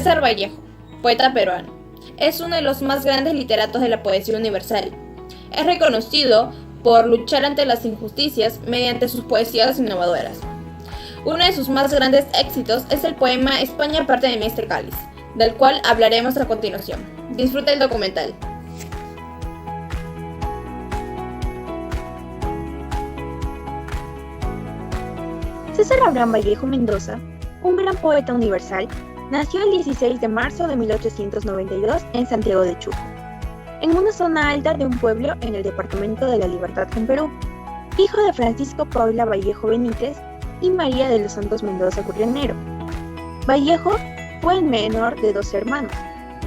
César Vallejo, poeta peruano, es uno de los más grandes literatos de la poesía universal. Es reconocido por luchar ante las injusticias mediante sus poesías innovadoras. Uno de sus más grandes éxitos es el poema España parte de mí este cáliz, del cual hablaremos a continuación. Disfruta el documental. César Abraham Vallejo Mendoza, un gran poeta universal, nació el 16 de marzo de 1892 en Santiago de Chuco, en una zona alta de un pueblo en el departamento de La Libertad en Perú, hijo de Francisco Paula Vallejo Benítez y María de los Santos Mendoza Curionero. Vallejo fue el menor de 2 hermanos.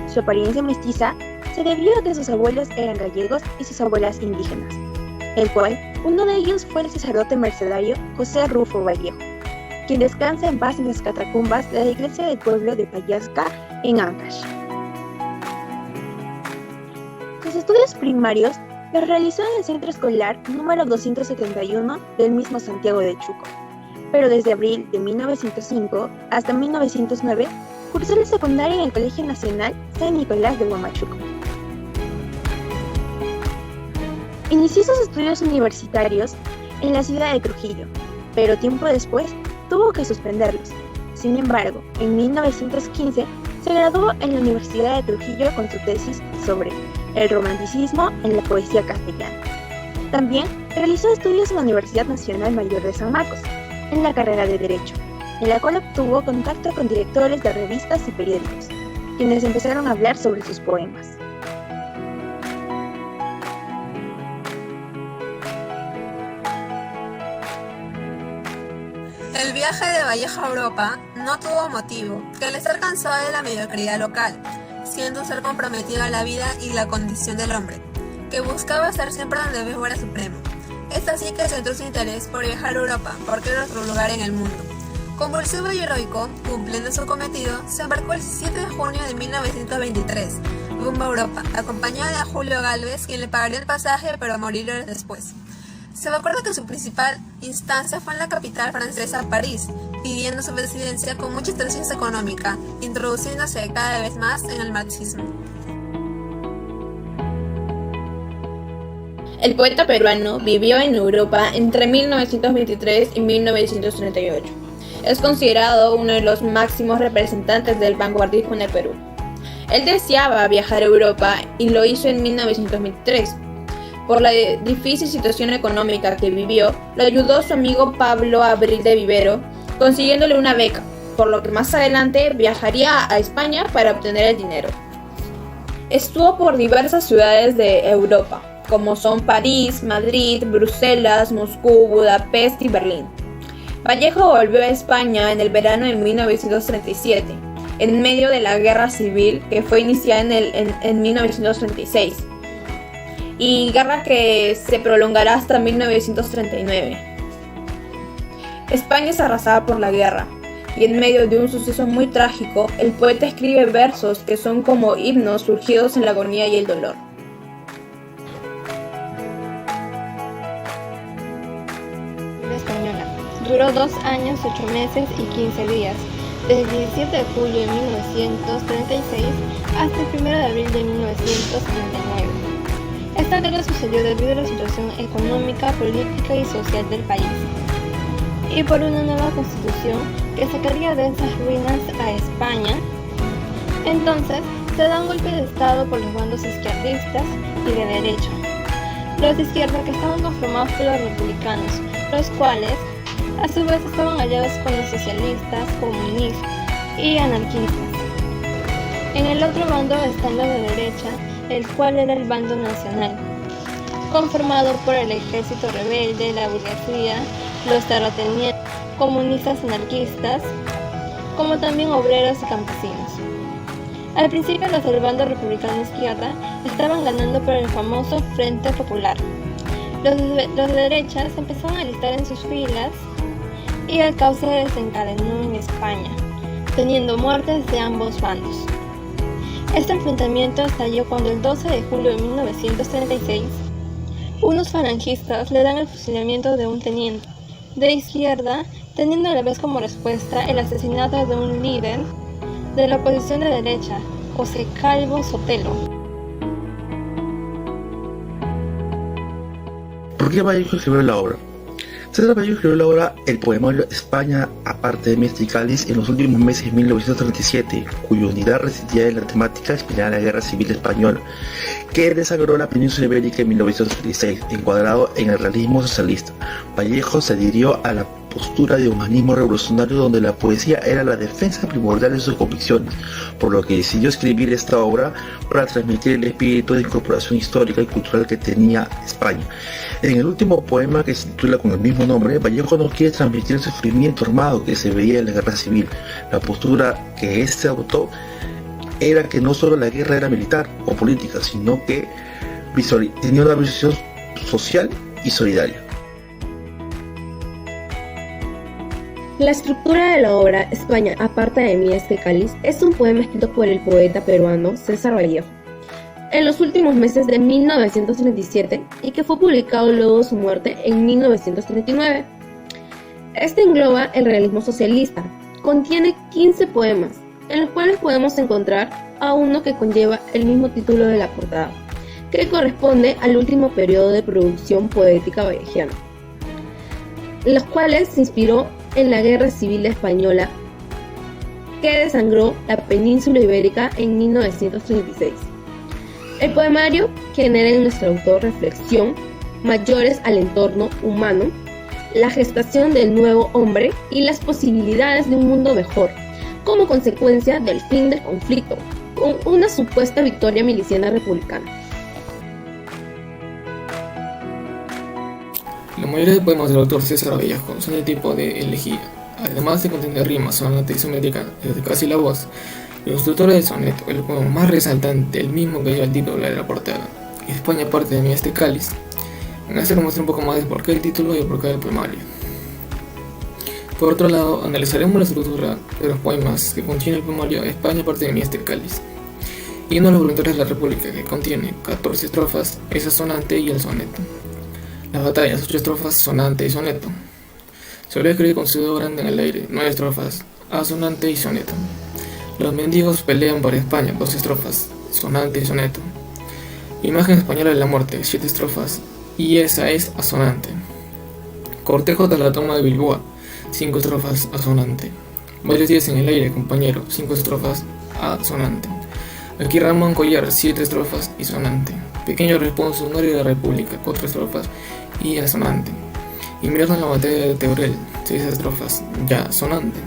Su apariencia mestiza se debió a que sus abuelos eran gallegos y sus abuelas indígenas, el cual uno de ellos fue el sacerdote mercedario José Rufo Vallejo, quien descansa en paz en las catacumbas de la iglesia del pueblo de Payasca, en Ancash. Sus estudios primarios los realizó en el centro escolar número 271 del mismo Santiago de Chuco, pero desde abril de 1905 hasta 1909 cursó la secundaria en el Colegio Nacional San Nicolás de Huamachuco. Inició sus estudios universitarios en la ciudad de Trujillo, pero tiempo después tuvo que suspenderlos. Sin embargo, en 1915 se graduó en la Universidad de Trujillo con su tesis sobre el romanticismo en la poesía castellana. También realizó estudios en la Universidad Nacional Mayor de San Marcos, en la carrera de Derecho, en la cual obtuvo contacto con directores de revistas y periódicos, quienes empezaron a hablar sobre sus poemas. El viaje de Vallejo a Europa no tuvo motivo que el estar cansado de la mediocridad local, siendo un ser comprometido a la vida y la condición del hombre, que buscaba estar siempre donde Dios fuera supremo. Es así que centró su interés por viajar a Europa, porque era otro lugar en el mundo. Convulsivo y heroico, cumpliendo su cometido, se embarcó el 17 de junio de 1923, rumbo a Europa, acompañado de Julio Gálvez, quien le pagaría el pasaje, pero moriría después. Se recuerda que su principal instancia fue en la capital francesa, París, pidiendo su presidencia con mucha intención económica, introduciéndose cada vez más en el marxismo. El poeta peruano vivió en Europa entre 1923 y 1938. Es considerado uno de los máximos representantes del vanguardismo en el Perú. Él deseaba viajar a Europa y lo hizo en 1923. Por la difícil situación económica que vivió, lo ayudó su amigo Pablo Abril de Vivero, consiguiéndole una beca, por lo que más adelante viajaría a España para obtener el dinero. Estuvo por diversas ciudades de Europa, como son París, Madrid, Bruselas, Moscú, Budapest y Berlín. Vallejo volvió a España en el verano de 1937, en medio de la guerra civil que fue iniciada en 1936. Y guerra que se prolongará hasta 1939. España es arrasada por la guerra, y en medio de un suceso muy trágico, el poeta escribe versos que son como himnos surgidos en la agonía y el dolor. La española duró 2 años, 8 meses y 15 días, desde el 17 de julio de 1936 hasta el 1 de abril de 1939. Esta guerra sucedió debido a la situación económica, política y social del país, y por una nueva constitución que sacaría de esas ruinas a España. Entonces, se da un golpe de estado por los bandos izquierdistas y de derecha. Los de izquierda, que estaban conformados por los republicanos, los cuales a su vez estaban aliados con los socialistas, comunistas y anarquistas. En el otro bando están los de derecha, el cual era el bando nacional, conformado por el ejército rebelde, la burguesía, los terratenientes, comunistas anarquistas, como también obreros y campesinos. Al principio los del bando republicano izquierda estaban ganando por el famoso Frente Popular. Los de derecha se empezaron a alistar en sus filas y el caos se desencadenó en España, teniendo muertes de ambos bandos. Este enfrentamiento estalló cuando el 12 de julio de 1936, unos falangistas le dan el fusilamiento de un teniente de izquierda, teniendo a la vez como respuesta el asesinato de un líder de la oposición de derecha, José Calvo Sotelo. ¿Por qué Vallejo escribió la obra? César Vallejo escribió la obra El poemario España, aparte de Mieste y Cáliz, en los últimos meses de 1937, cuya unidad residía en la temática inspirada en la Guerra Civil Española, que desangró la península ibérica en 1936, encuadrado en el realismo socialista. Vallejo se adhirió a la postura de humanismo revolucionario, donde la poesía era la defensa primordial de sus convicciones, por lo que decidió escribir esta obra para transmitir el espíritu de incorporación histórica y cultural que tenía España. En el último poema, que se titula con el mismo nombre, Vallejo no quiere transmitir el sufrimiento armado que se veía en la guerra civil. La postura que este adoptó era que no solo la guerra era militar o política, sino que tenía una visión social y solidaria. La estructura de la obra España, aparte de Mieste Cáliz, es un poema escrito por el poeta peruano César Vallejo en los últimos meses de 1937 y que fue publicado luego de su muerte en 1939. Este engloba el realismo socialista. Contiene 15 poemas, en los cuales podemos encontrar a uno que conlleva el mismo título de la portada, que corresponde al último periodo de producción poética vallejiana, los cuales se inspiró en la Guerra Civil Española, que desangró la península ibérica en 1936. El poemario genera en nuestro autor reflexión mayores al entorno humano, la gestación del nuevo hombre y las posibilidades de un mundo mejor, como consecuencia del fin del conflicto, con una supuesta victoria miliciana republicana. La mayoría de poemas del autor César Vallejo son del tipo de elegía, además de contener rimas, sonata y isométrica, desde casi la voz. La estructura del soneto, el poema más resaltante, el mismo que lleva el título de la portada, España, parte de Mieste Cáliz. En este muestra un poco más del porqué del título y el porqué del poemario. Por otro lado, analizaremos la estructura de los poemas que contiene el poemario España, parte de Mieste Cáliz, y uno de los voluntarios de la República, que contiene 14 estrofas, esa sonante y el soneto. Las batallas, 8 estrofas, sonante y soneto. Se lo escribe con su dedo grande en el aire, 9 estrofas, asonante y soneto. Los mendigos pelean por España, 2 estrofas, sonante y soneto. Imagen española de la muerte, 7 estrofas, y esa es asonante. Cortejo tras la toma de Bilboa, 5 estrofas, asonante. Varios días en el aire, compañero, 5 estrofas, asonante. Aquí Ramón Collar, 7 estrofas y sonante. Pequeño responsorio de la República, 4 estrofas y asonante. Y mirando en la batalla de Teruel, 6 estrofas, ya sonante.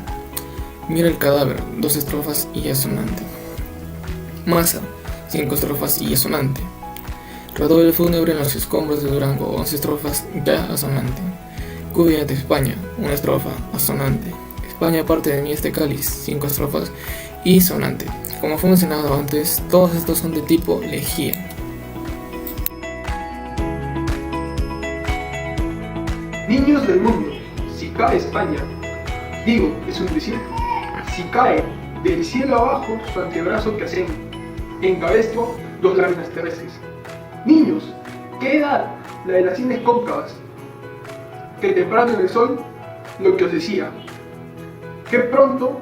Mira el cadáver, 2 estrofas y asonante. Masa, 5 estrofas y asonante. Rodó fúnebre en los escombros de Durango, 11 estrofas, ya asonante. Cubia de España, 1 estrofa, asonante. España, parte de Mieste Cáliz, 5 estrofas y sonante. Como fue mencionado antes, todos estos son de tipo elegía. Niños del mundo, si cae España, digo, es un decir, si cae del cielo abajo su antebrazo que hacen, encabezó 2 láminas terrestres. Niños, ¿qué edad? La de las sienes cóncavas, que temprano en el sol lo que os decía, que pronto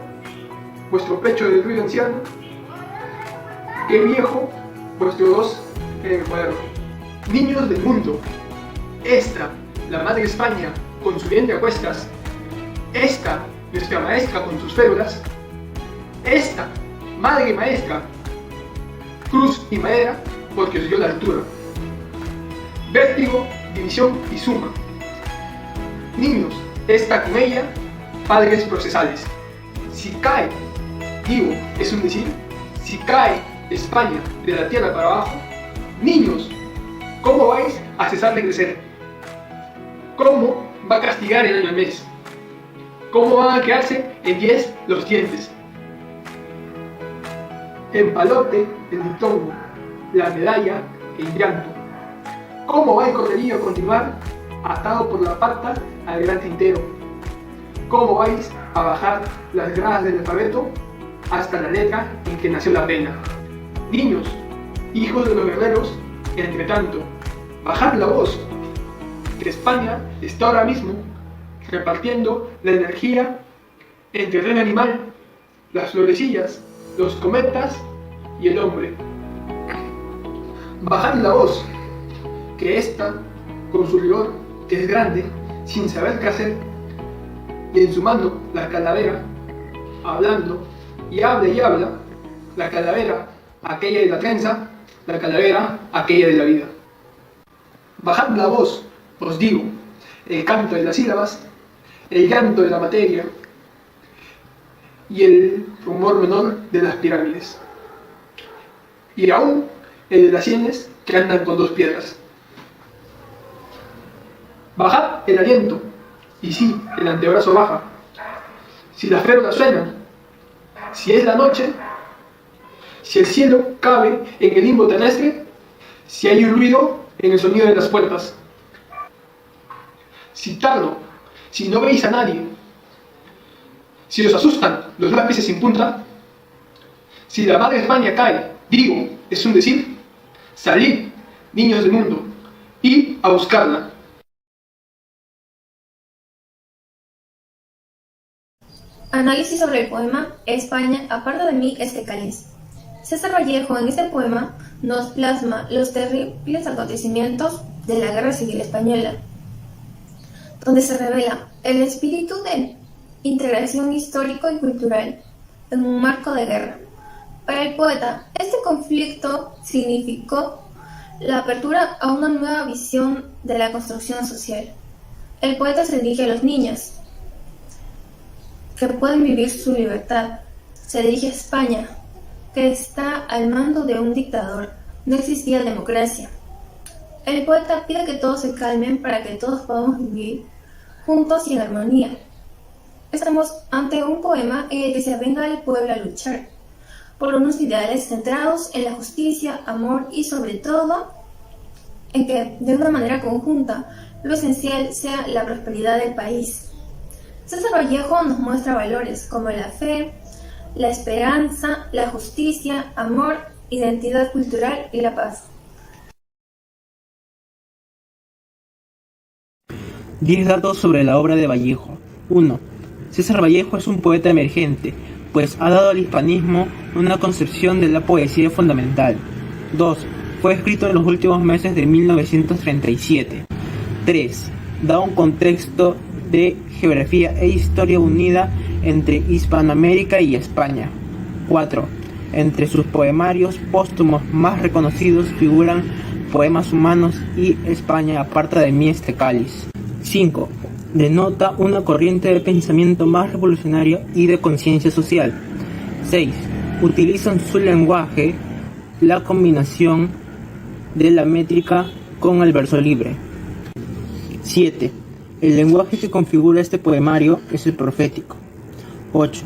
vuestro pecho del ruido anciano, que viejo vuestro dos en el cuaderno. Niños del mundo, esta, la madre España, con su vientre a cuestas, esta, nuestra maestra con sus férulas, esta, madre maestra, cruz y madera, porque os dio la altura. Vértigo, división y suma. Niños, esta con ella, padres procesales. Si cae, digo, es un decir, si cae España de la tierra para abajo, niños, ¿cómo vais a cesar de crecer? ¿Cómo va a castigar el año al mes? ¿Cómo van a quedarse en 10 los dientes? En palote, el diptongo, la medalla, el llanto. ¿Cómo va el corderillo a continuar atado por la pata al gran tintero? ¿Cómo vais a bajar las gradas del alfabeto hasta la letra en que nació la pena? Niños, hijos de los guerreros, entre tanto, bajad la voz, que España está ahora mismo repartiendo la energía entre el reino animal, las florecillas los cometas y el hombre. Bajad la voz, que ésta, con su rigor, que es grande, sin saber qué hacer, y en su mano la calavera, hablando, y habla, la calavera, aquella de la trenza, la calavera, aquella de la vida. Bajad la voz, os digo, el canto de las sílabas, el llanto de la materia y el rumor menor de las pirámides. Y aún el de las sienes que andan con dos piedras. Bajad el aliento, y sí, el antebrazo baja. Si las férolas suenan, si es la noche, si el cielo cabe en el limbo terrestre, si hay un ruido en el sonido de las puertas. Si tardo, si no veis a nadie, si os asustan los lápices sin punta, si la madre España cae, digo, es un decir, salid, niños del mundo, y a buscarla. Análisis sobre el poema España, aparte de mí, este cáliz. César Vallejo en este poema nos plasma los terribles acontecimientos de la Guerra Civil Española, donde se revela el espíritu de integración histórico y cultural en un marco de guerra. Para el poeta, este conflicto significó la apertura a una nueva visión de la construcción social. El poeta se dirige a los niños, que pueden vivir su libertad. Se dirige a España, que está al mando de un dictador. No existía democracia. El poeta pide que todos se calmen para que todos podamos vivir juntos y en armonía. Estamos ante un poema en el que se avenga al pueblo a luchar por unos ideales centrados en la justicia, amor y sobre todo en que de una manera conjunta lo esencial sea la prosperidad del país. César Vallejo nos muestra valores como la fe, la esperanza, la justicia, amor, identidad cultural y la paz. 10 datos sobre la obra de Vallejo. 1. César Vallejo es un poeta emergente, pues ha dado al hispanismo una concepción de la poesía fundamental. 2. Fue escrito en los últimos meses de 1937. 3. Da un contexto de geografía e historia unida entre Hispanoamérica y España. 4. Entre sus poemarios póstumos más reconocidos figuran Poemas Humanos y España, aparta de mí este cáliz. 5. Denota una corriente de pensamiento más revolucionario y de conciencia social. 6. Utiliza en su lenguaje la combinación de la métrica con el verso libre. 7. El lenguaje que configura este poemario es el profético. 8.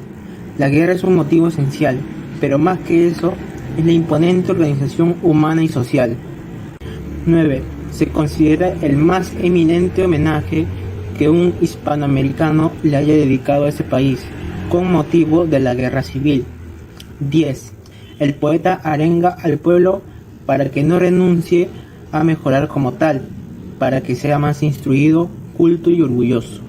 La guerra es un motivo esencial, pero más que eso, es la imponente organización humana y social. 9. Se considera el más eminente homenaje que un hispanoamericano le haya dedicado a ese país, con motivo de la guerra civil. 10. El poeta arenga al pueblo para que no renuncie a mejorar como tal, para que sea más instruido, culto y orgulloso.